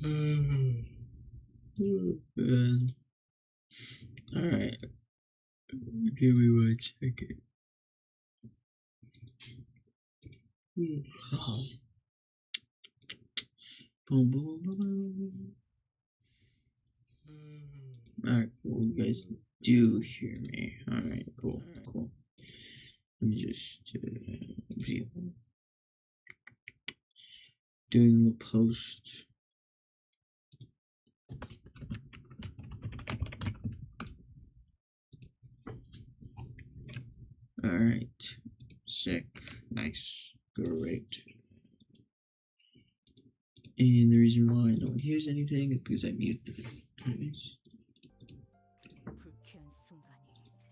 Man. Alright. Give me 1 second. Oh. Boom, boom, boom. Alright, cool. You guys do hear me. Alright, cool. Let me just view. Doing the post. Alright. Sick. Nice. Great. And the reason why no one hears anything is because I muted it.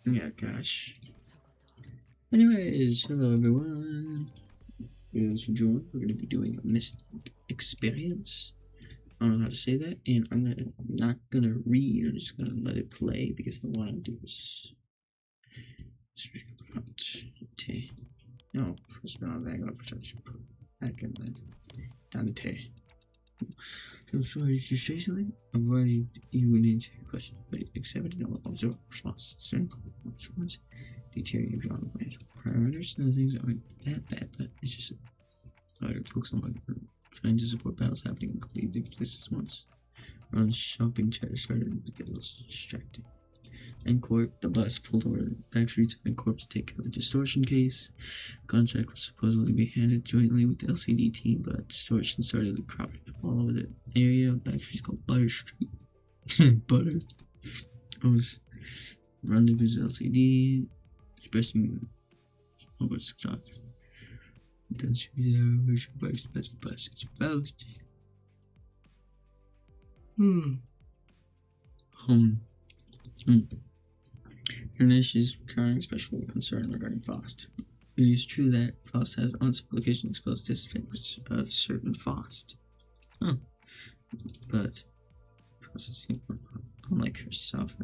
Yeah, gosh. Anyways, hello everyone. Those who joined, we're gonna be doing a Mnestic experience. I don't know how to say that, and I'm not gonna read. I'm just gonna let it play because I want to do this. Okay. No, first of all, I'm gonna protection. Back in then. Dante. So sorry, did you say something? I've already you would answer your question, but accepted no observe response. Certain response deteriorate beyond the financial parameters. No, things aren't that bad, but it's just hard to focus on my trying to support battles happening in completely places once. Around the shopping chatter started to get a little distracting. N-Corp, the bus pulled over the back streets of N-Corp to take care of a distortion case. The contract was supposedly be handled jointly with the LCD team, but distortion started cropping up all over the area of back streets called Butter Street. Butter. I was running with LCD, expressing over shock. Then she was there, we should bus is roast. Ernest is currently especially concerned regarding Faust. It is true that Faust has on some location exposed discipline with a certain Faust. But Faust is unlike herself.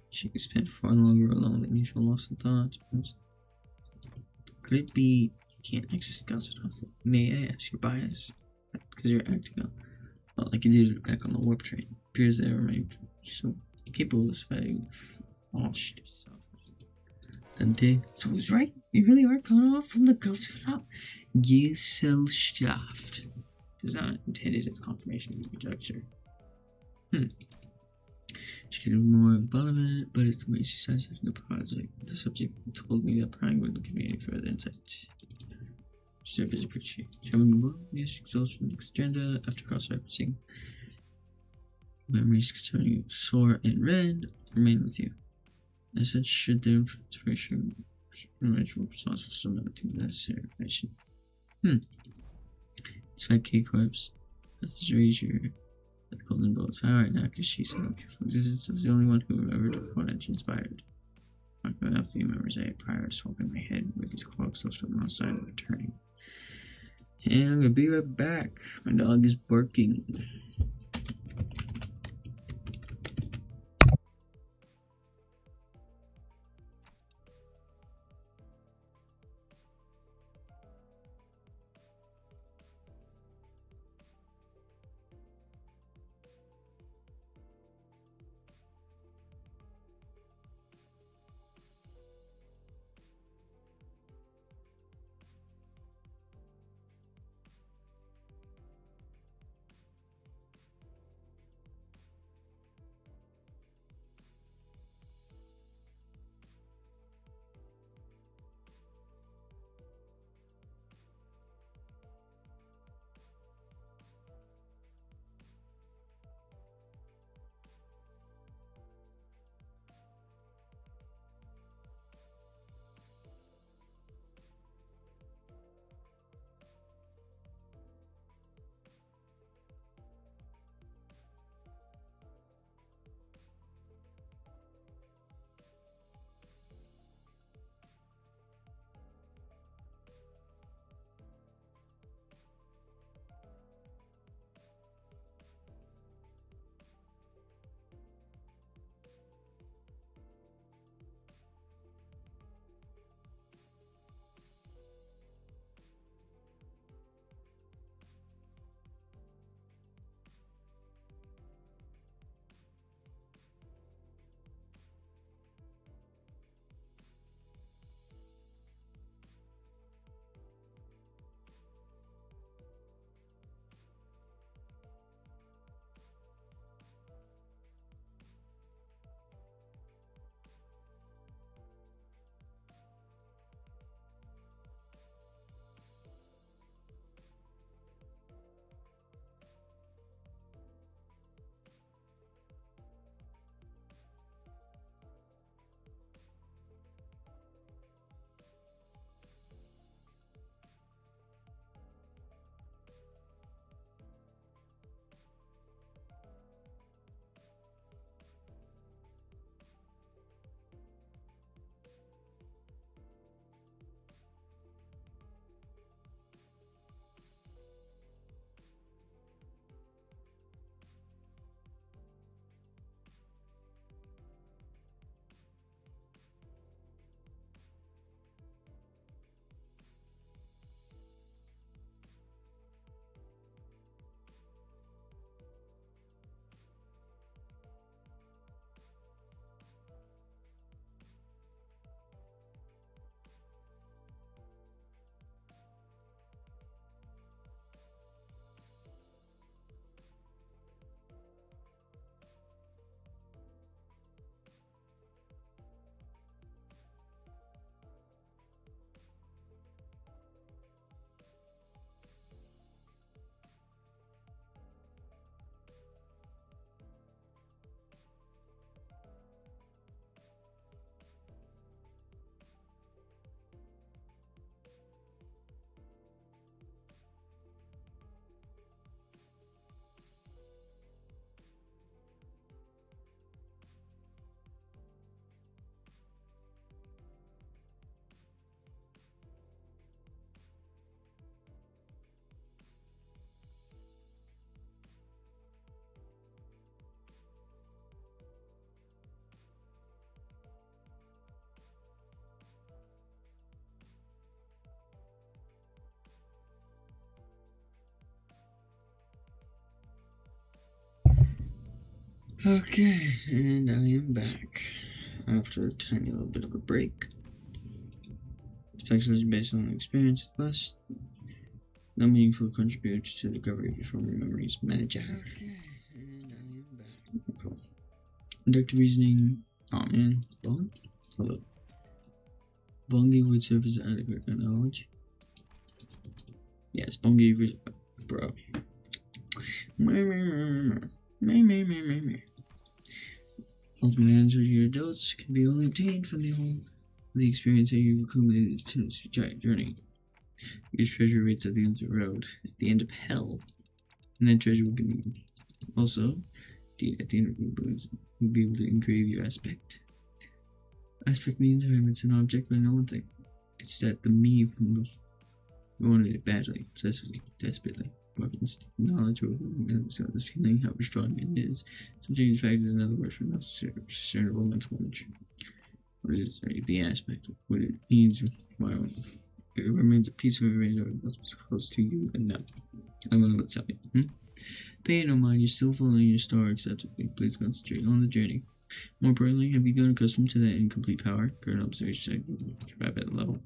She could spend far longer alone than usual, lost in thought. Could it be you can't access the gods without them? May I ask your bias? Because you're acting out like you did back on the warp train. It appears they remained so capable of fighting Faust yourself. Dante, so he's right. You really are cut off from the ghost without Gesellschaft. Does not intended as confirmation of the conjecture. She could have more about it, but it's the way she says it in the project. The subject told me that prying wouldn't give me any further insight. She's busy pretty. Showing me well, yes, exhaustion, next agenda, after cross-referencing. Memories concerning Sore and Red remain with you. I said, should the information responsible for submitting the necessary information? It's 5K corpse. That's the erasure that golden boat's power right now because she's so careful. Existence was the only one who remembered what had transpired. Not going off the memories I had prior to swapping my head with the clocks left from outside and returning. And I'm gonna be right back. My dog is barking. Okay, and I am back after a tiny little bit of a break. Speculation based on experience with West. No meaningful contributes to the recovery before memories manage. Okay, and I am back. Cool. Inductive reasoning. Oh man, Bong? Hello. Bongi would serve as adequate knowledge. Yes, Bongi would. Bro. Ultimate answer to your adults can be only obtained from the experience that you accumulated since your giant journey. Your treasure waits at the end of the road, at the end of hell. And that treasure will be also, at the end of the road, you'll be able to engrave your aspect. Aspect means it's an object, but no one thing. It's that the me wanted it badly, obsessively, desperately. Weapons, knowledge, or this feeling, how strong it is. Sometimes fact is another word for not discernible mental image. What is it? The aspect of what it needs, why it remains a piece of information that's close to you and not. I don't know what's happening. Pay no mind, you're still following your star acceptably. Please concentrate on the journey. More importantly, have you gotten accustomed to that incomplete power? Current observation rapid level.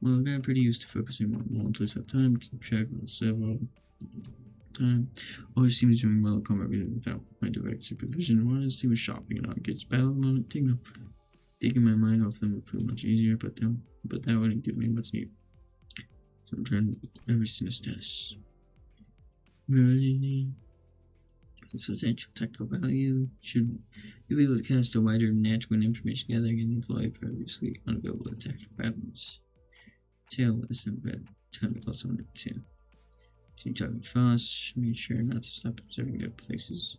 Well, I got pretty used to focusing on one place at a time, keep track of several time. Always seems doing well at combat without my direct supervision. I wanted to see what shopping and arcades battle at the moment. Taking my mind off them would prove much easier, but that wouldn't give me much need. So I'm trying every status. Really substantial technical value. Should you be able to cast a wider net when information gathering and employ previously unavailable tactical patterns. Tail is a red time to plus on it too. Keep talking fast, make sure not to stop observing their places.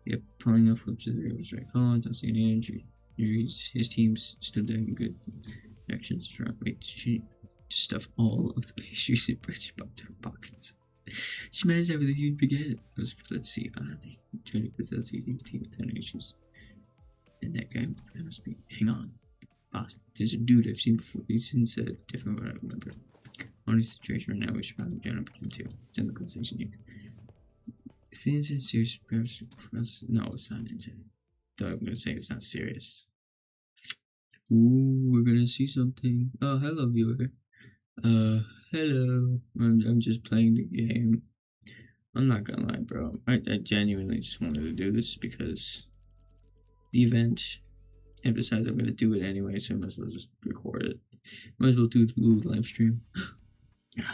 Yep, pulling off which of the was right call, don't see any energy. His team's still doing good actions to wait to stuff all of the pastries in British pockets. She managed that with a huge baguette. Let's see, they tried it with LCD team with 10 issues. And that guy must be. Hang on. Boss, there's a dude I've seen before. He's since a different one I remember. Only situation right now, we should probably join up with him too. It's in the conversation here. Things in serious perhaps no, it's not into though I'm gonna say it's not serious. Ooh, we're gonna see something. Oh, hello viewer. Hello. I'm just playing the game. I'm not gonna lie, bro. I genuinely just wanted to do this because the event. And besides, I'm gonna do it anyway, so I might as well just record it. Might as well do the little live stream.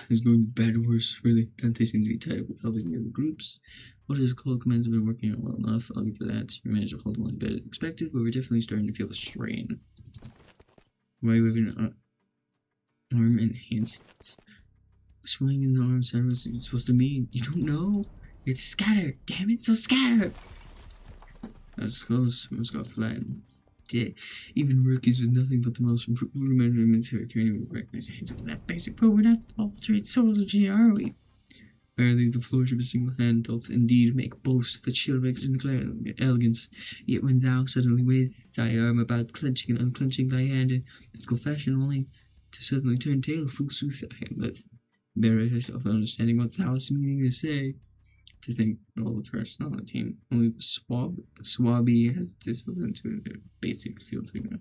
It's going bad or worse, really. Dante seems to be tied up with helping the other groups. What is called commands have been working out well enough. I'll give you that. We managed to hold the line better than expected, but we're definitely starting to feel the strain. Why are we having arm enhancements? Swinging in the arm sideways, what's it supposed to mean? You don't know? It's scatter! Damn it, so scatter! That's close. Almost got flattened. Yeah. Even rookies with nothing but the most rudimentary training would recognize hands of that basic, but we're not all trade soldiers, are we? Barely the flourish of a single hand doth indeed make boast of its shield and elegance. Yet when thou suddenly with thy arm about clenching and unclenching thy hand in mystical fashion, only to suddenly turn tail, forsooth I am but bearer of understanding what thou hast meaning to say. To think all the personnel on the team, only the swabby has discipline to their basic field signal.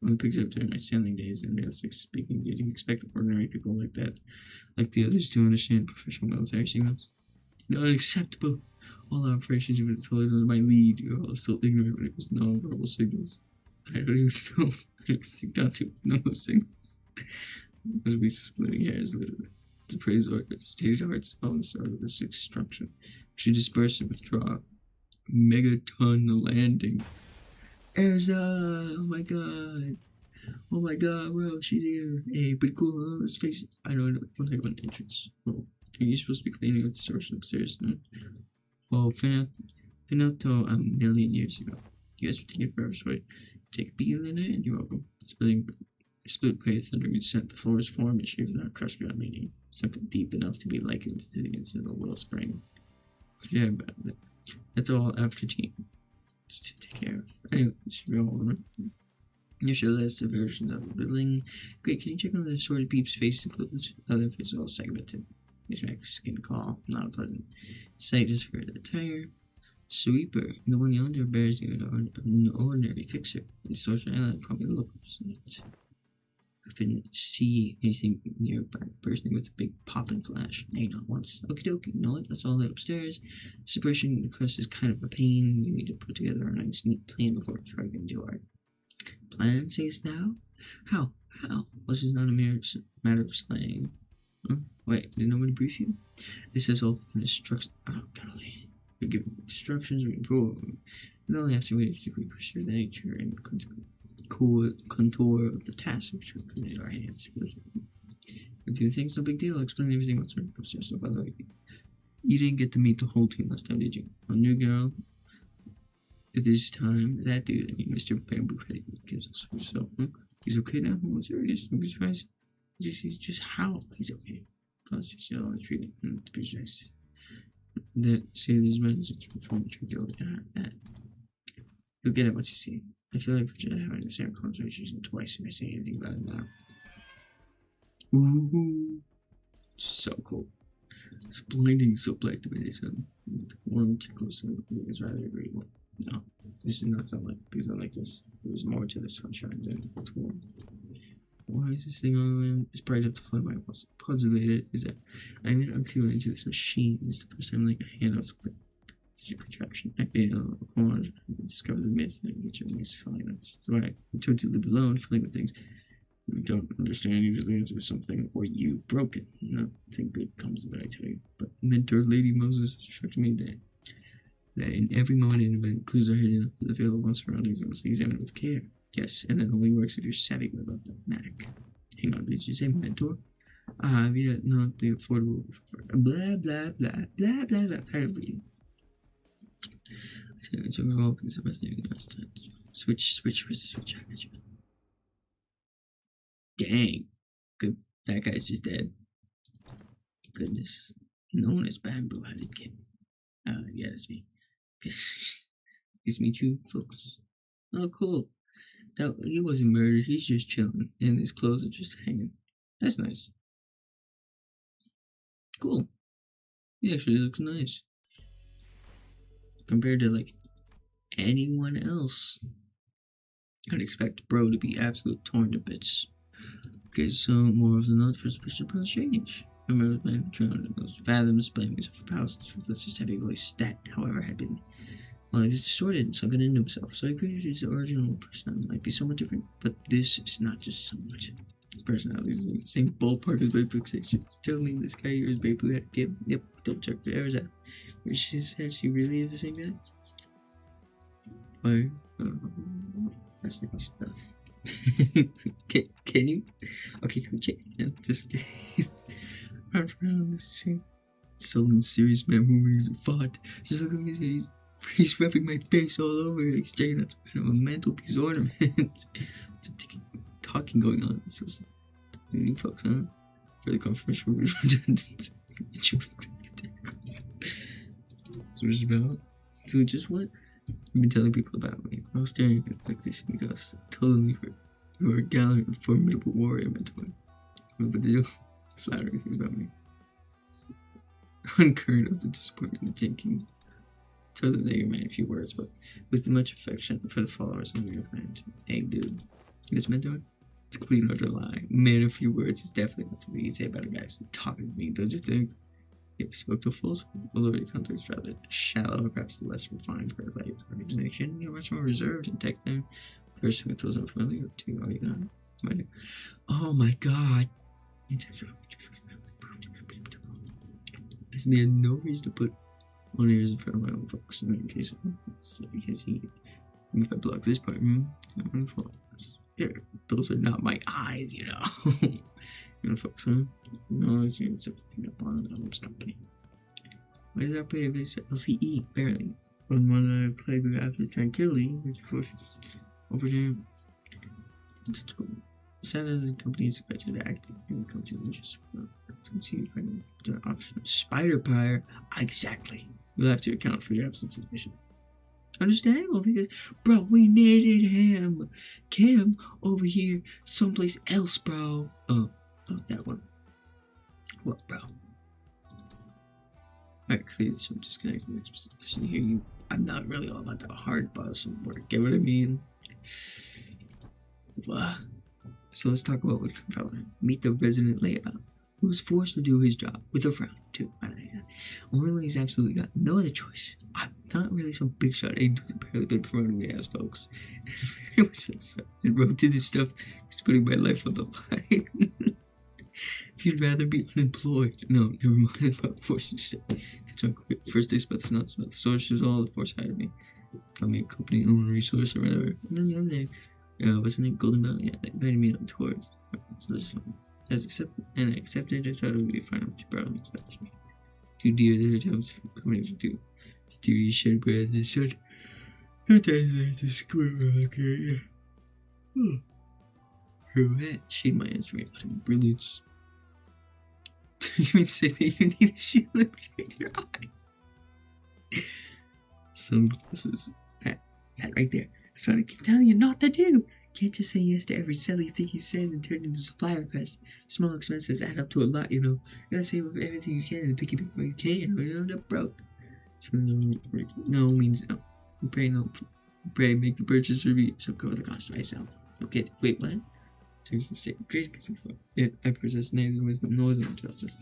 I picked up during my sailing days in Mnestic speaking, did you expect ordinary people like that, like the others, to understand professional military signals? It's not acceptable. All operations have been told under my lead. You're all still ignorant when it comes to non-verbal signals. I don't even know. I don't think Dante would know those signals. As we splitting hairs, literally. To praise our stated hearts upon the start of this instruction. We should disperse and withdraw. Megaton landing. Erza! Oh my god! Oh my god, bro, she's here. Hey, pretty cool, huh? Let's face it. I don't have an entrance. Oh, are you supposed to be cleaning up the source upstairs? No? Well, Finito a million years ago. You guys were taking forever, so take a beat in it, and you're welcome. Split play thundering sent the floor's form and shape not crushed beyond meaning. Something deep enough to be likened to the instant of the wellspring. Yeah, but that's all after team. Just to take care of. Anyway, this should be all of them. You show list of versions of the building. Great, can you check on the assorted peeps' faces and clothes? Other faces all segmented. These make skin call, not a pleasant sight as for the attire. Sweeper. The one yonder bears you an ordinary fixer. The social island probably looks it. I couldn't see anything nearby bursting with a big pop and flash. Hey, not once. Okie dokie, you know what? Let's all head upstairs. Suppression request is kind of a pain. We need to put together a nice, neat plan before striking into our plan, sayest thou? How? Was this not a matter of slang? Huh? Wait, did nobody brief you? This is all instructions. Oh, golly. We give instructions, we improve. We only have to wait to pursue the nature and contour of the task which we committed our hands with. We do things, no big deal. I'll explain everything once we're upstairs. So, by the way, you didn't get to meet the whole team last time, did you? Our new girl. This time, that dude, I mean, Mr. Bamboo Head, gives us so. He's okay now? What's serious? Don't be surprised. Just how he's okay. Plus, you still want to treat him to be nice. That sailor's message from the trick over that. You'll get it once you see it. I feel like we're having the same conversation twice if I say anything about it now. Ooh, so cool. It's blinding, so bright the way they sound. The warm tickles and is rather agreeable. No, this is not sunlight because I like this. There's more to the sunshine than it's warm. Why is this thing on? It's bright enough to fly my puzzled is that I'm unclear into this machine. This is the first time like a hand on click. Such a contraption. I feel on the corner and discover the myth and get your nice silence. So I told you to live alone, feeling with things you don't understand. Usually it's something or you broke it. Nothing good comes of it, I tell you. But mentor Lady Moses instructed me that in every moment an event, clues are hidden to the field of one's surroundings and must be examined with care. Yes, and it only works if you're savvy about the knack. Hang on, did you say mentor? Yeah, not the affordable. Blah, blah, blah, blah, blah, blah. Tired of reading. So we're all things the best thing last time. Switch, I got you. Dang. Good. That guy's just dead. Goodness. Known as Bamboo Headed Kid. Yeah, that's me. Nice to meet you, folks. Oh, cool. He wasn't murdered, he's just chilling, and his clothes are just hanging. That's nice. Cool. He actually looks nice. Compared to, like, anyone else. I'd expect bro to be absolutely torn to bits. Okay, so more of the not first person plus change. I remember my drone in those fathoms, blaming for houses with this just heavy voice that, however, had been. Well, he was distorted and sunken into himself, so I created his original personality. Might be somewhat different, but this is not just somewhat. His personality is in the same ballpark as my fixation. Tell me this guy here is Bamboo Head. Yep, double check. There's that. Where she said she really is the same guy? Why? That's nice stuff. Can you? Okay, come check. Yeah, just around this shit. Sullen, serious man who really fought. Just look at me, he's rubbing my face all over, like staring at some kind of a mantelpiece ornament. It's a talking going on. It's just leading folks, huh? For the confirmation we're redundant. So it's about who just what? I've been telling people about me. I was staring at like this and goes, telling me you were a gallant and formidable warrior mentor. No big deal. Flattering things about me. Uncurrent of the disappointment and taking. Tells them that you're man a few words, but with much affection for the followers of your friend. Hey, dude, this mentor? It's a clean utter lie. Man a few words is definitely not something you'd say about a guy who's talking to me, don't you think? If you spoke to fools, although your context rather shallow, or perhaps less refined for life origination, you're much more reserved and tech than a person who feels unfamiliar to you. Oh my god. This man no reason to put on ears in front of my own folks in case so because if I block this part, those are not my eyes, you know. You know, folks, huh? No, it's something up on this company. Why does that play against LCE? Barely. When one I played with after tranquility, which forces over time. It's cool. Sad as the company is expected to act in the company's interest. See the option. Spider Pyre? Exactly. We'll have to account for your absence of mission. Understandable, because, bro, we needed him. Kim over here, someplace else, bro. Oh, that one. What, bro? Alright, clear some disconnect from this position here. I'm not really all about the hard bottom work. Get what I mean? Blah. So let's talk about what controller. Meet the resident layout, who was forced to do his job with a frown, too. Only when he's absolutely got no other choice. I'm not really some big shot. Aiden was apparently been promoting me as folks. It was so and wrote to this stuff. He's putting my life on the line. If you'd rather be unemployed. No, never mind about force to say. It's unclear. First they spelled the nuts about the sources, all the force hired me. Called me a company owned resource or whatever. And then the other day, wasn't it Golden Belt? Yeah, they invited me on tours. So this one. As accepted, and I accepted. I thought it would be fun to borrow me, especially. Too dear that times companies would do. The duty shed bread the sun. Sometimes I just square like it. Her shade my answer out brilliance. Do you mean to say that you need a shield to protect your eyes? Sunglasses. That right there. That's what I keep telling you not to do. Can't just say yes to every silly thing he says and turn it into supply requests. Small expenses add up to a lot, you know. You gotta save up everything you can and pick it before you can, or you'll end up broke. No means no. Pray no. Pray make the purchase for me, so cover the cost myself. Okay, wait, what? Yeah, I possess neither wisdom nor the intelligence.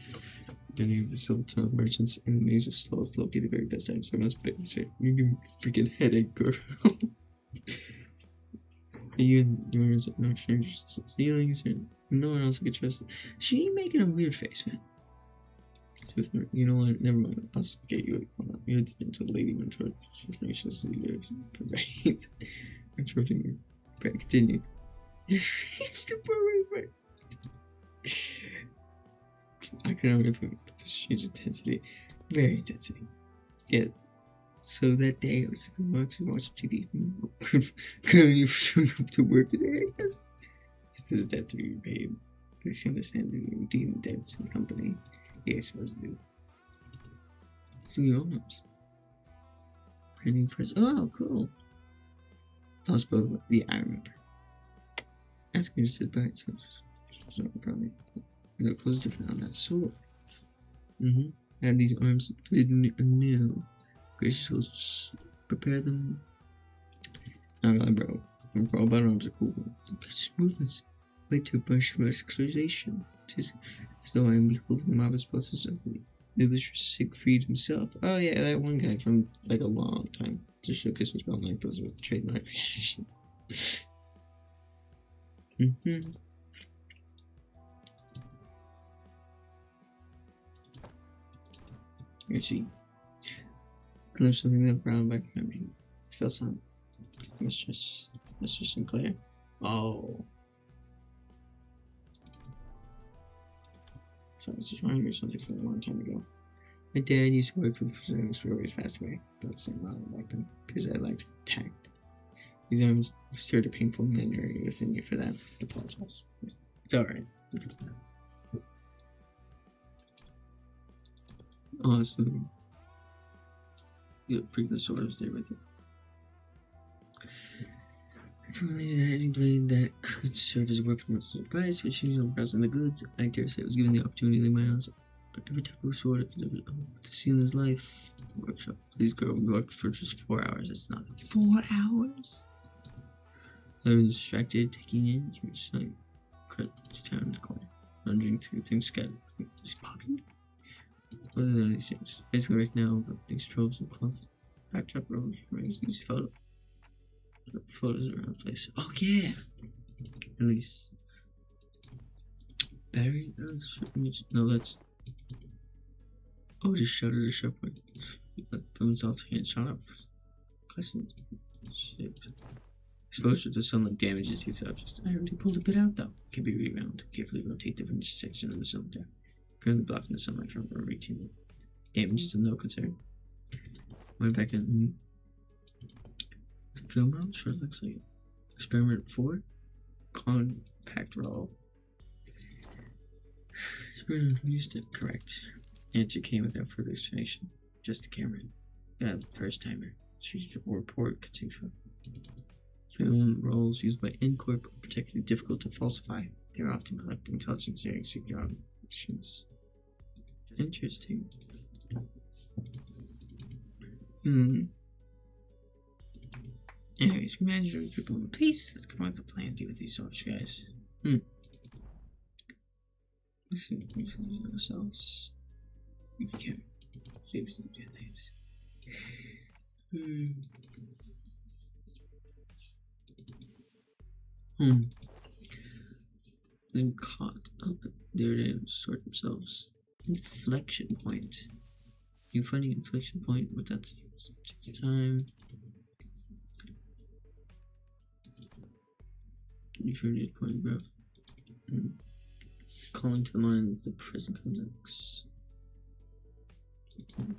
The name of the silver tongue merchants and the names of slows Loki the very best time, so I must pay this straight. You give me a freaking headache, girl. You and yours are no strangers to feelings, and no one else I can trust. She making a weird face, man. You know what? Never mind. I'll just get you. You're into the lady mentor. She's right. I'm trusting you. Right, continue. It's the perfect. I can only put strange intensity. Very intensity. Yeah. So that day I was watching TV. Couldn't even show up to work today, I guess. There's a debt to be repaid. Please understand the routine debt to the company. Yeah, it's supposed to do. So your arms. Printing press. Oh, cool. Lost both. Yeah, I remember. Ask me to sit by it, so probably. You know, close to on that sword. I had these arms fitted anew. Gracious hosts, prepare them. Not gonna bro. Robot arms are cool. Smoothness. Wait to brush muscularization. Tis as though I am beholding the marvelous process of the illustrious Siegfried himself. Oh yeah, that one guy from like a long time. To showcase what's going like those with the trademark. Let's see. Glimpse something that brown back memory. Feel some. Mistress Sinclair. Oh. So I was just remembering something from a long time ago. My dad used to work with the railways fast away. But same model back then. Because I liked tact. These arms stirred a painful memory within you for that. I apologize. It's alright. Awesome. You bring the sword of stay with you. If only there any blade that could serve as a weapon of surprise, which seems no browsing the goods, I dare say I was given the opportunity to lay my eyes on every type of sword I could ever to see in this life. Workshop. Please go. We worked for just 4 hours. It's not 4 hours. I've been distracted, taking in your sight. Cut this town in the corner. Wandering through things scattered. Is he popping? Other than these things. Basically right now, but these troves and cloths. Backdrop road. These photos around the place. Oh yeah! At least. Barry? No, that's. Oh, just shouted a sharp point. Boom's also hand shot up. Pleasant shape. Exposure to sunlight damages these objects. I already pulled a bit out though. Can be rewound. Carefully rotate the section of the cylinder. Currently blocking the sunlight from reaching it. Damages of no concern. Went back in. Film roll? Sure looks like it. Experiment 4. Compact roll. Experiment Mnestic. Correct. Answer came without further explanation. Just a camera. First timer. Street report continues. Film rolls used by N-Corp are particularly difficult to falsify. They are often collect intelligence during secret operations. Interesting. Anyways, we managed to people in peace. Let's come up with a plan to deal with these sorts, guys. Let's see ourselves. We can save some things. Then caught up there to sort themselves. Inflection point. You find an inflection point, but that's takes time. You find it point, bro. Calling to the mind the present context.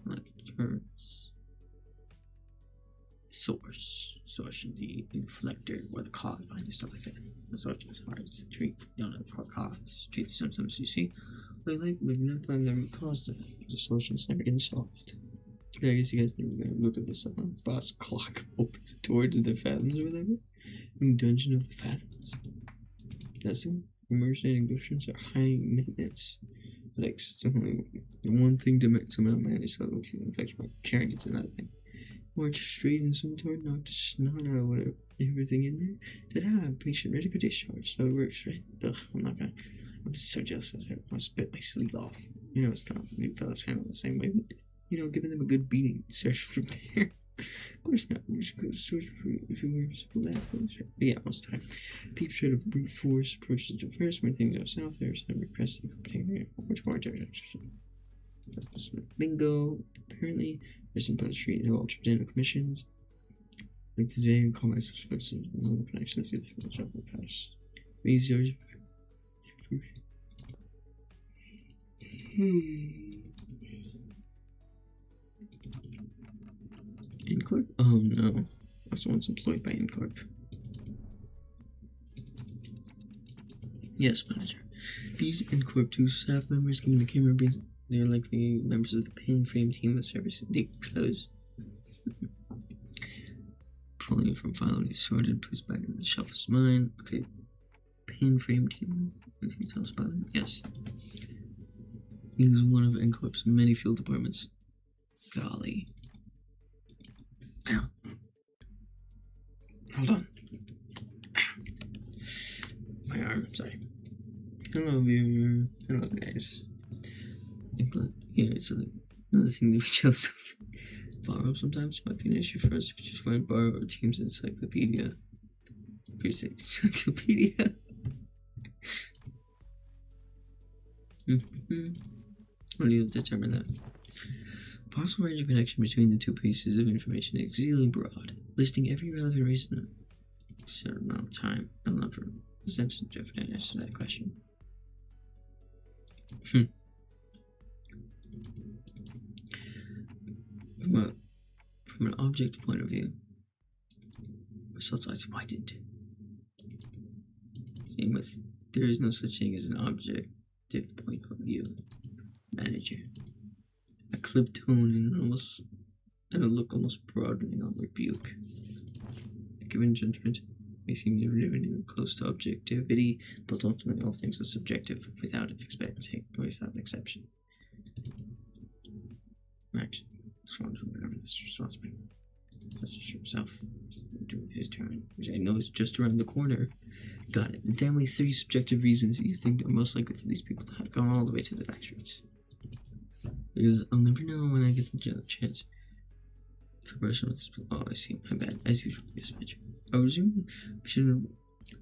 Like terms. Source the inflector or the cause behind it, stuff like that. That's what it's hard to treat. You don't know the cause. Treat the symptoms you see. But like we've never found the root cause of the solution's never getting solved. I guess you guys never gonna look at this boss clock opens the door to the fathoms or whatever. In Dungeon of the Fathoms. That's the one. Mercenary missions are high maintenance. Like only one thing to make someone manage level 2 infection by carrying it's another thing. March straight in some toward knocked snot out of whatever everything in there. Ta-da! Patient ready for discharge. So it works, right? Ugh, I'm just so jealous of it. I spit my sleeve off. You know, it's not many fellas handle the same way, but you know, giving them a good beating. Search from there. Of course not. We should go search for if you were simple that. But yeah, most time. Peep shred of brute force approaches to first. When things are south, there's no repress the company. Which more bingo. Apparently, there's some post street who all chipped in commissions. Like this video, call my specifics and no connections to this job will pass. These yours. Incorp? Oh no. I was once employed by Incorp. Yes, manager. These Incorp 2 staff members given the camera base, they're likely members of the pin frame team of service. They close. Pulling from finally sorted, please back in the shelf is mine. Okay. Pin frame team. Can you tell us about it? Yes. He is one of Incorp's many field departments. Golly. Ow. Hold on. Ow. My arm, sorry. Hello, viewer. Hello, guys. Yeah, it's another thing that we chose to borrow sometimes might be an issue for us if we just want to borrow our team's encyclopedia. Encyclopedia. How do you determine that? Possible range of connection between the two pieces of information is exceedingly broad, listing every relevant reason. Certain amount of time. I'm not for a sense of definite answer to that question. From an object point of view, results are widened. Same with there is no such thing as an objective point of view. Manager. A clipped tone and a look almost broadening on rebuke. A given judgment may seem never even close to objectivity, but ultimately all things are subjective without exception. Action. Swan from whatever this responsible. That's just himself. Do with his turn, which I know is just around the corner. Got it. Damn me 3 subjective reasons you think are most likely for these people to have gone all the way to the back streets. Because I'll never know when I get the chance. Oh, I see. My bad. As usual, dispatcher. I resume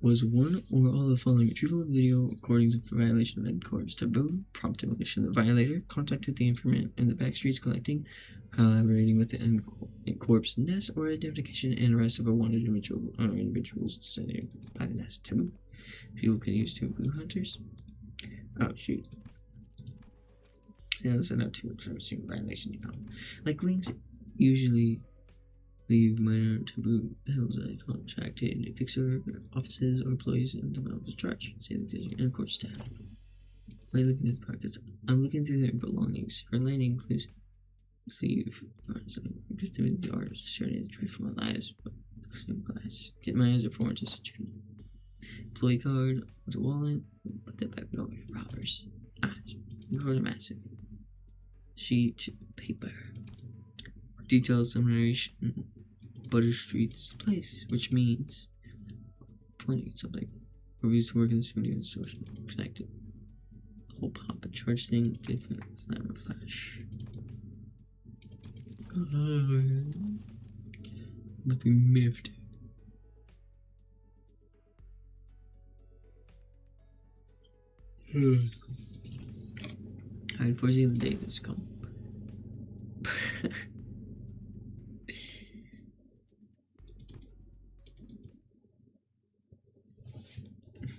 was one or all of the following: retrieval of video recordings of violation of Incorp's taboo, prompt demolition of the violator, contact with the informant in the back streets collecting, collaborating with the Incorp's nest, or identification and arrest of a wanted individual or individuals designated by the nest. Taboo. People can use taboo hunters. Oh, shoot. Yeah, that's enough to a single violation, you know. Like wings usually leave minor taboo hills that contracted fixer offices or employees in the charge. Say that there's your court staff. By looking at the pockets, I'm looking through their belongings. Her lining includes sleeve cards and the artist sharing the truth from my lies, but same class. Get my eyes are foreign to such employee card, it's a wallet, put that back with all your robbers. Cards are massive. Sheet paper. Detailed summation Butter Street's place, which means pointing at something. Or we used to work in the studio and social connected. Whole pop and charge thing, different slam and flash. Must be miffed. I foresee the day that's come.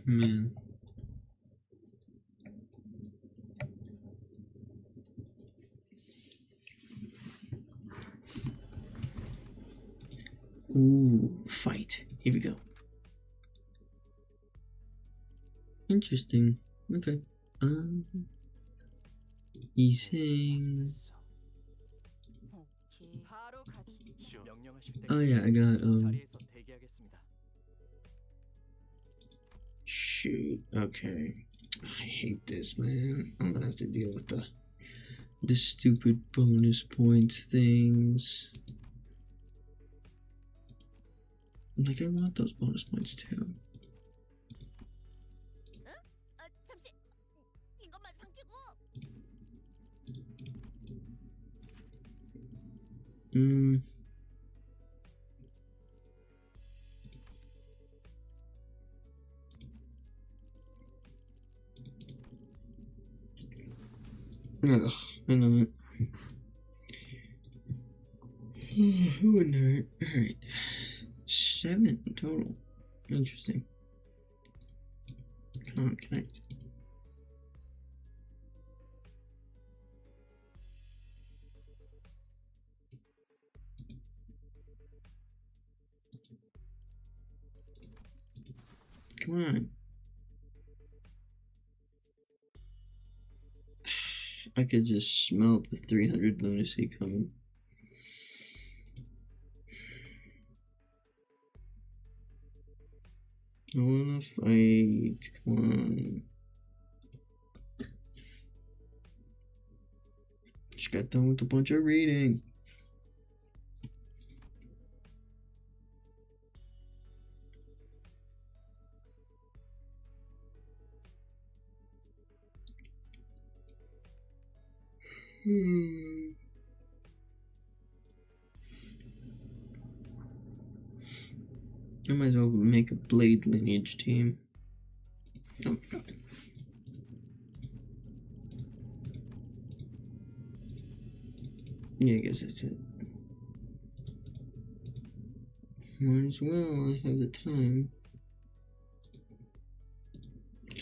Man. Ooh, fight. Here we go. Interesting. Okay. 이생. Oh yeah, I got shoot. Okay. I hate this, man. I'm gonna have to deal with the stupid bonus points things. Like, I want those bonus points too. Ugh, I know it. Who would know it? Alright. 7 total. Interesting. Come on, connect. Come on. I could just smell the 300 lunacy coming. I wanna fight. Come on. Just got done with a bunch of reading. I might as well make a blade lineage team. Oh my god. Yeah, I guess that's it. Might as well, I have the time.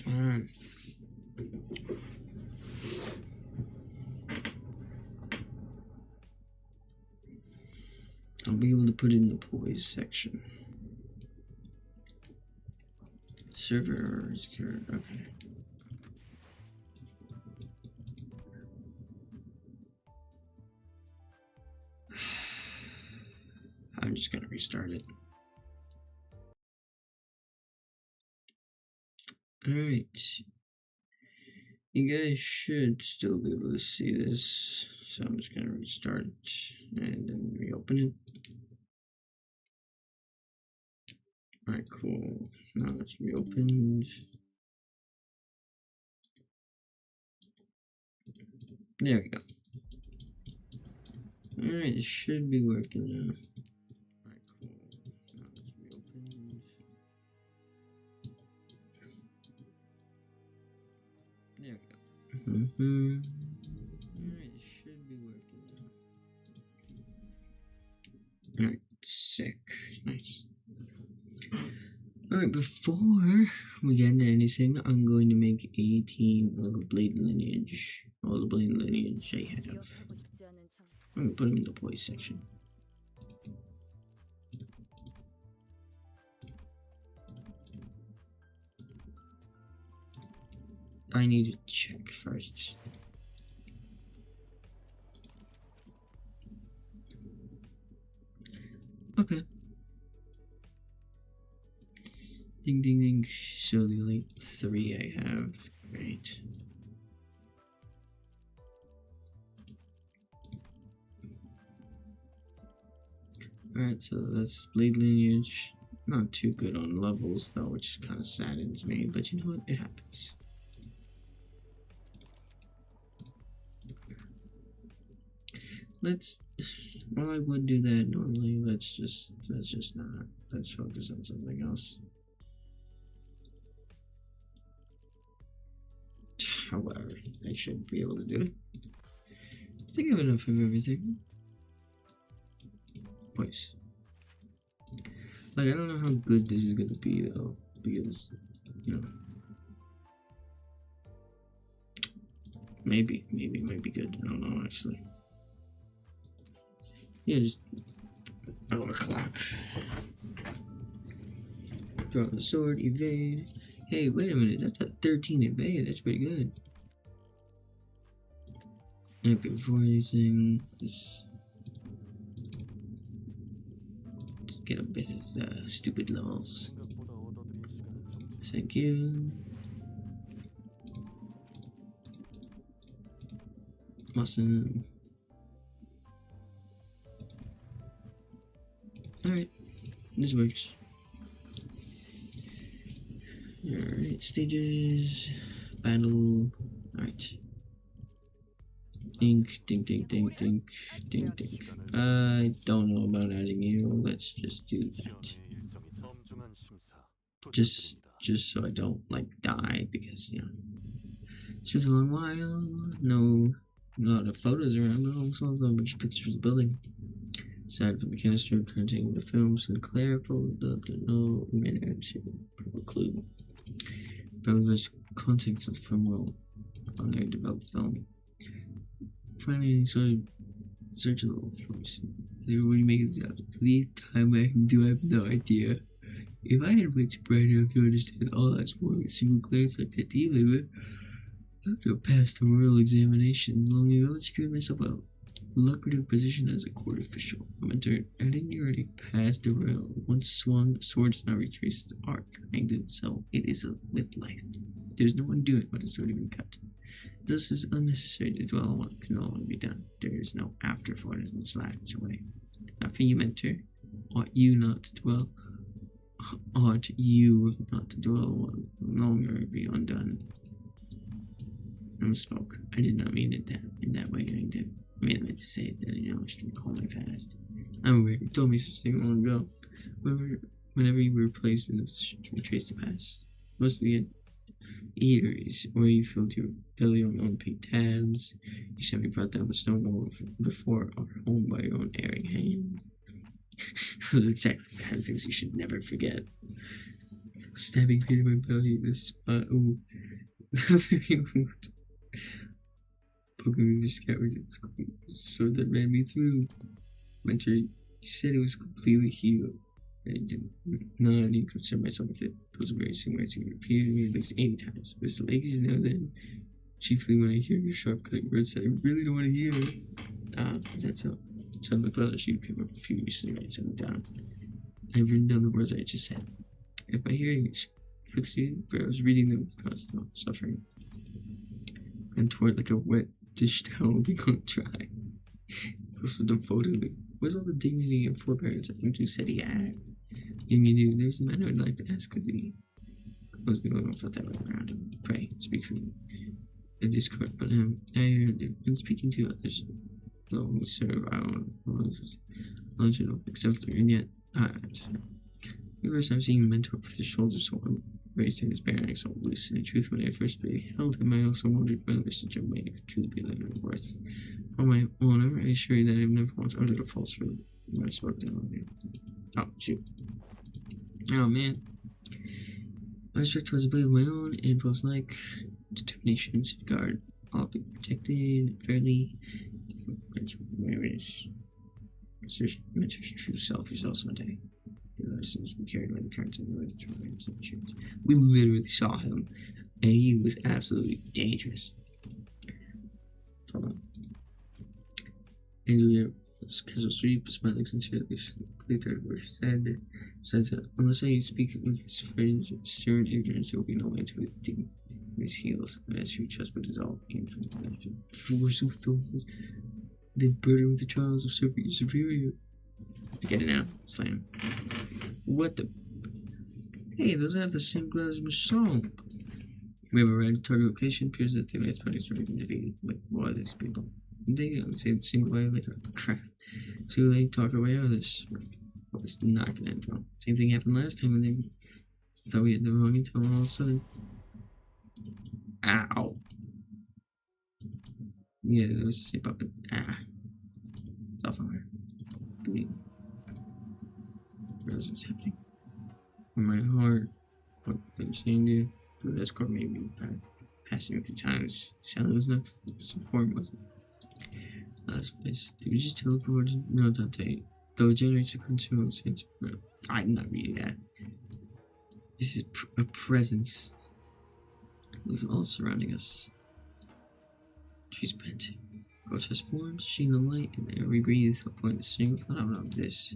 Come on. I'll be able to put it in the poise section. Server secure, okay. I'm just gonna restart it. Alright. You guys should still be able to see this. So I'm just gonna restart it and then reopen it. Alright, cool. Now it's reopened. There we go. Alright, it should be working now. Alright, cool. Now it's reopened. There we go. Alright, it should be working now. Alright, sick. Nice. Alright, before we get into anything, I'm going to make a team of Blade Lineage. All the Blade Lineage I have. I'm gonna put them in the poise section. I need to check first. Okay. Ding ding ding. So the only 3 I have. Great. Alright, so that's Blade Lineage. Not too good on levels though, which kind of saddens me, but you know what? It happens. Well, I would do that normally. Let's just not. Let's focus on something else. However, I should be able to do it. I think I have enough of everything. Boys. Like, I don't know how good this is gonna be though, because, you know, maybe it might be good. I don't know actually. Yeah, just overclock. Draw the sword, evade. Hey, wait a minute, that's a 13 evade. That's pretty good. And before anything, just get a bit of stupid levels. Thank you. Awesome. Alright, this works. Alright, stages, battle. Alright. Dink, dink, dink, dink, dink, dink, dink. I don't know about adding you. Let's just do that. Just so I don't like die, because you know it's been a long while. No, a lot of photos around, but also a bunch of pictures of the building. Aside from the canister containing the film, Sinclair pulled up the no minutes purple clue. Relevant context of film world on their developed film. Finding any sort of search of the old films. Everybody makes it out. Please time I can do, I have no idea. If I had wits bright enough to understand all that's wrong with single glance like that dealing with, I would have passed the royal examinations long ago and secured myself a lucrative position as a court official. I'm entering. I didn't already pass the rail. Once swung, the sword does not retrace its arc. So it is with life. There's no one doing what has already been cut. This is unnecessary to dwell on what can no longer be done. There is no after for it has been slashed away. After you enter, ought you not to dwell? Ought you not to dwell on what will no longer be undone? I misspoke. I did not mean it in that way. I meant to say that I should call my past. I'm aware. You told me such thing long ago. Whenever you were placed in a position to retrace the past, most of the eateries where you filled your belly on unpaid tabs, you sent me brought down the stone wall before our home by your own erring hand. Those are exactly the kind of things you should never forget. Stabbing pain in my belly in this spot. Ooh. Very wound. Poking me with your scabbard sword that ran me through. Mentor, you said it was completely healed. I did not even concern myself with it. Those are very same words you repeated me at least 80 times. But it's like you know then, chiefly when I hear your sharp cutting words that I really don't want to hear. Is that so? Suddenly pulled out a sheet of paper furiously writes them down. I've written down the words I just said. If my hearing afflicts you, for I was reading them with constant suffering. And toward like a wet dish towel become dry. Also devoted. Where's all the dignity and forbearance that Limbus said he had? And you do, there's a man I'd like to ask of thee. I was the only one felt that way around him. Pray, speak for me. The discord, but I have been speaking to others, though we serve our own legend exemplary, and yet, the first time seeing the mentor with his shoulders so raised and his bare neck so loose. In truth, when I first beheld him, I also wondered whether such a man could truly be living worth. On my honor, I assure you that I have never once uttered a falsehood when I spoke to him. Oh, shoot. Oh, man. My respect towards the blade of my own and post-like determination and safeguard. I'll be protected fairly. Mentor's true self is also a day. Seems to be carried by the currents of the we literally saw him, and he was absolutely dangerous. Hold on. And casual sweep, smiling sincerely, clear third word said. Besides that, unless I speak with his friends, stern ignorance, there will be no end to his dignity. His heels, and as you trust but dissolve in forsooth those that burden with the trials of superior. I get it now. Slam. What the? Hey, those have the same glass as Michelle. We have a red target location. Appears that the United States are being defeated. Like, what are these people? They say the single way later. Crap. So they talk our way out of this. Well, it's not gonna end well. Same thing happened last time when they thought we had the wrong intel, and all of a sudden. Ow. Yeah, there was a shape up, but it's off on her. What's happening? On my heart, what I'm saying to you, the escort made me passing a few times. The sound was not important, was it? Last place. Did we just teleport? No, Dante. Though it generates a continual sense. I'm not reading that. This is a presence. It's all surrounding us. Trees bent. Grotesque forms, sheen the light, and the air we breathe. A point the single phenomenon of this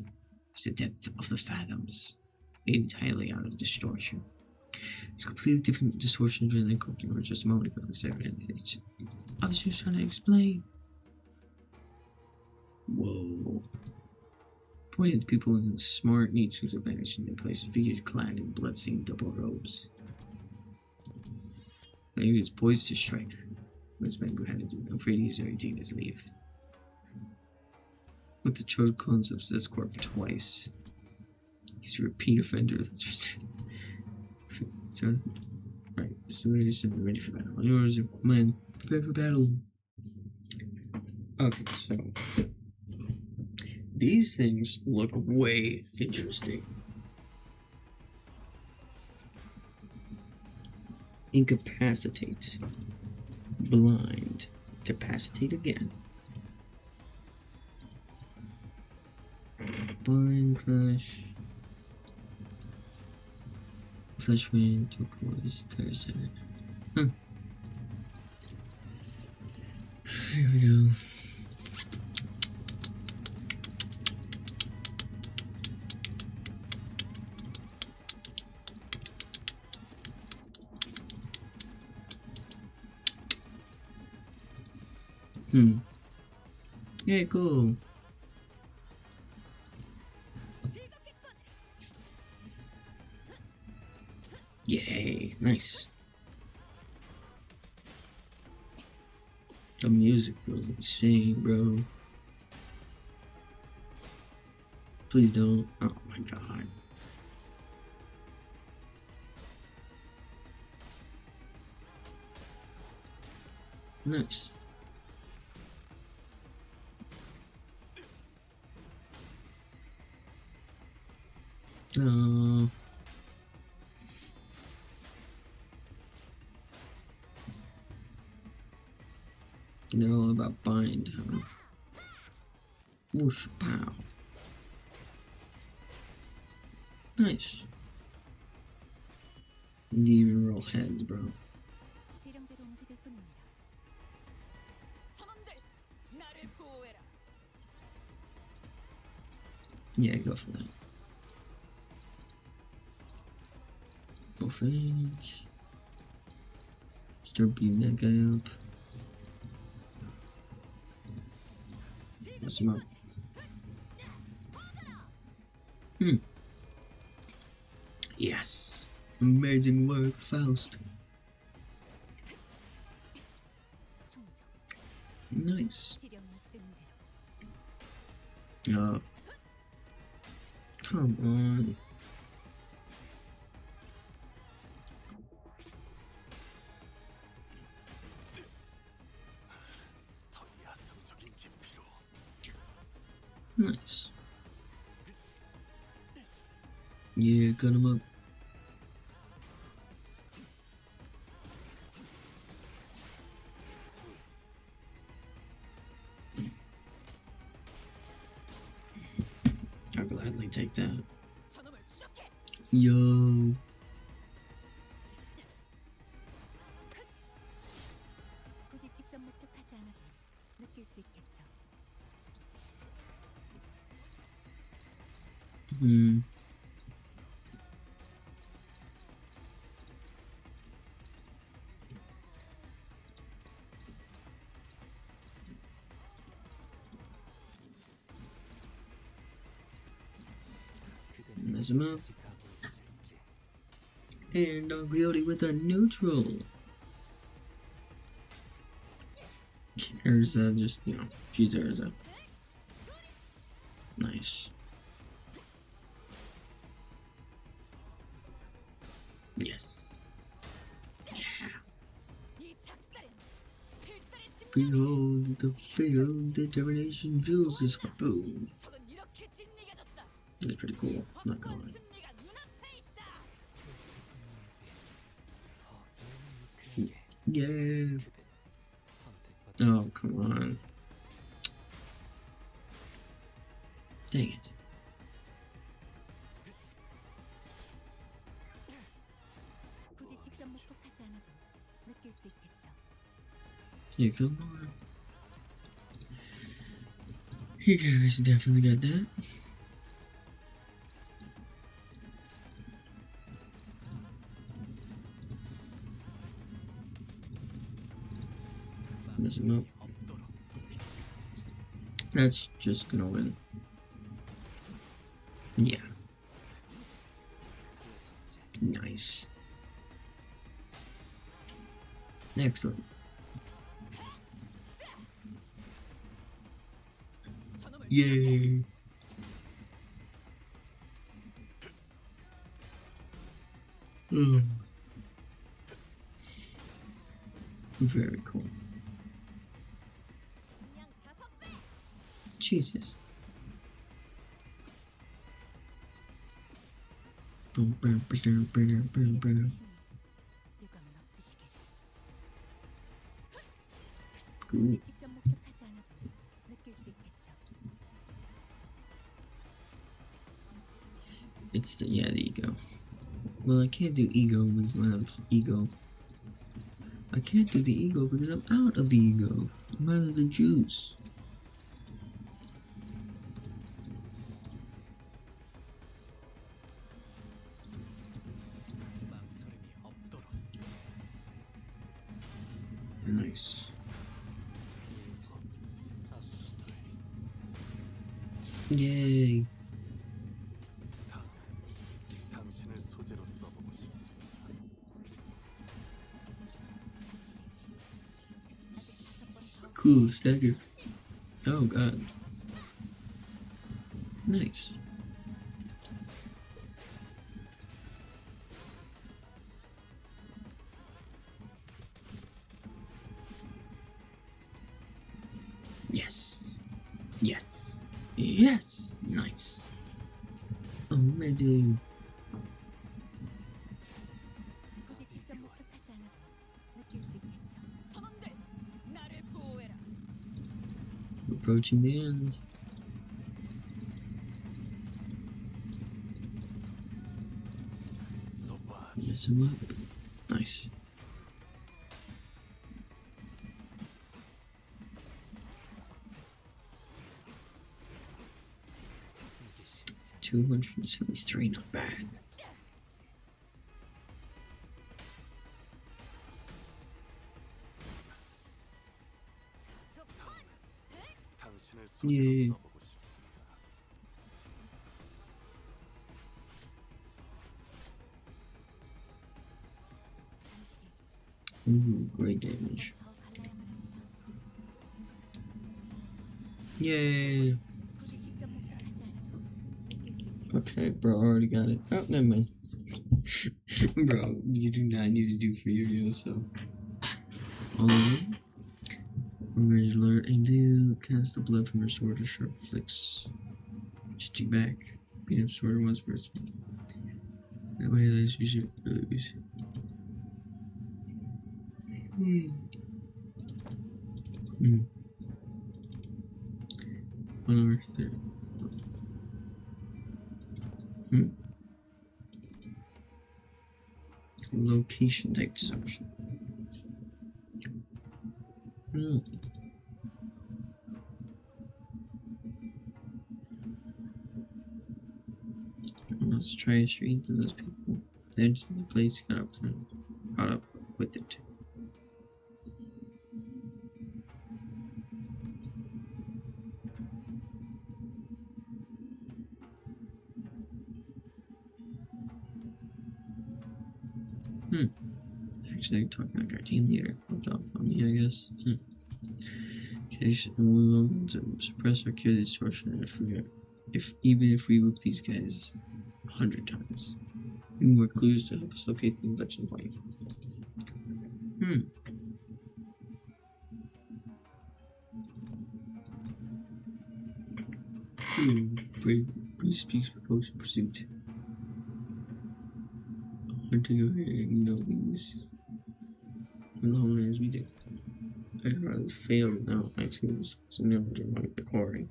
is the depth of the fathoms, made entirely out of distortion. It's completely different distortion than the coping or just a moment ago. I was just trying to explain. Whoa. Pointed to people in smart, neat suits of vanished in their places, figures clad in blood-stained double robes. Maybe it's poised to strike. What's Bangu had to do? I'm afraid he's already taken his leave. With the chosen concepts this corp twice. He's a repeat offender, that's what so, right, soldiers should be ready for battle. On yours, men, prepare for battle. Okay, so these things look way interesting. Incapacitate. Blind. Capacitate again. Blind clash. Flash rain, turquoise, Thursday. Huh. Here we go. Yeah, cool. Yay, nice. The music goes insane, bro. Please don't. Oh my god. Nice. No. They're all about bind, huh? Whoosh, pow. Nice. Didn't even roll heads, bro. Yeah, go for that. Go for it. Start beating that guy up. Mess him up. Yes. Amazing work, Faust. Nice. Oh. Come on. Nice. Yeah, cut him up. I'll gladly take that. Yo. Mess him up. And Don Quixote with a neutral. Urza just, you know, she's Urza. Nice. Yes. Yeah. Behold, the fatal determination fills his harpoon. That's pretty cool, not gonna lie. Yeah. Oh, come on. Dang it. Yeah, come on. You guys definitely got that. Mess him up. That's just gonna win. Yeah. Nice. Excellent. Yay. Oh. Very cool. Jesus. Cool. It's the, yeah, the E.G.O. Well, I can't do E.G.O. because I have E.G.O. I can't do the E.G.O. because I'm out of the E.G.O. I'm out of the juice. Nice. Yay. Cool, stagger. Oh god. Nice. Yes. Yes. Yes. Nice. Amazing. Approaching the end. Mess him up. Nice. $273, not bad. Yeah. Ooh, great damage. Yay! Okay, bro, already got it. Oh, never mind. Bro, you do not need to do free review, so. All in. Rage alert and do cast the blood from your sword to sharp flicks. Just back. Beat up sword once per spell. That way, that's usually lose. One over there. Location type deception. Let's try to street to those people. Then the place got up and caught up with it. Actually, talking like our team leader popped off on me, I guess. Case and we will suppress or kill the distortion even if we whip these guys 100 times. We need more clues to help us locate the inflection point. Brave speaks proposed pursuit. Hunting away no wings. As long as we do. I rather failed now. I choose to never do my recording.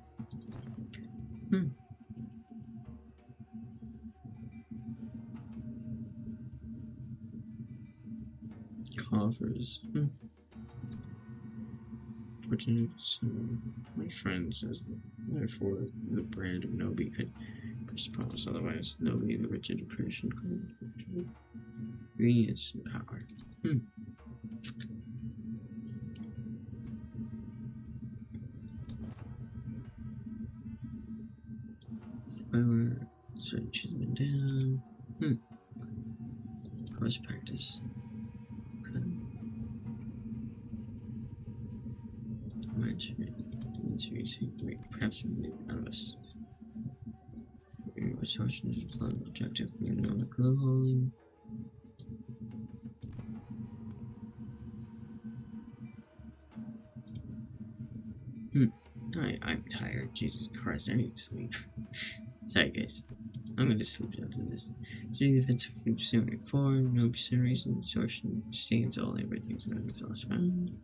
Coffers. Fortunately, my friend says that therefore the brand of Nobi could promise, otherwise Nobi the rich education could convenience and power. Power, search has been down. Cross practice. Okay. Wait, perhaps we need none of us. Resource is a plan objective. We know the glow hauling. I'm tired. Jesus Christ, I need to sleep. Sorry, guys. I'm gonna sleep after this. During the events of Future 74, no reason the distortion stands all everything's been exhaust found.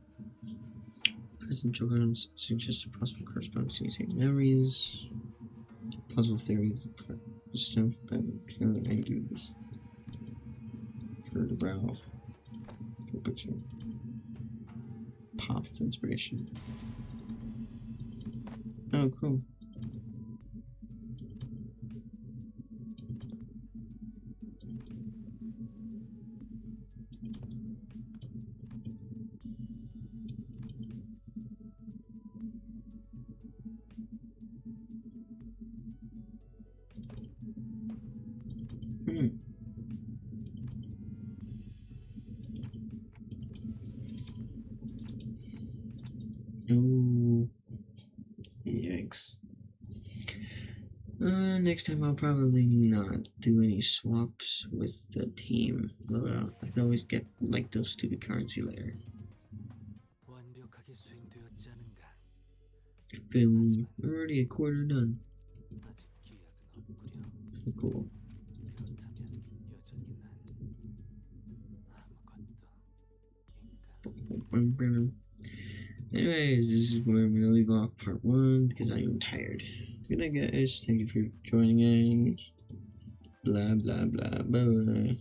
Present children suggests a possible correspondence to same memories. Puzzle theories stem from and use for the brow. Good picture. Pop of inspiration. Oh, cool. Oh, yikes. Next time I'll probably not do any swaps with the team. I can always get like those stupid currency later. Film, already a quarter done. Cool. Anyways, this is where I'm gonna leave off part 1 because I am tired. Good night, guys. Thank you for joining in. Blah blah blah blah.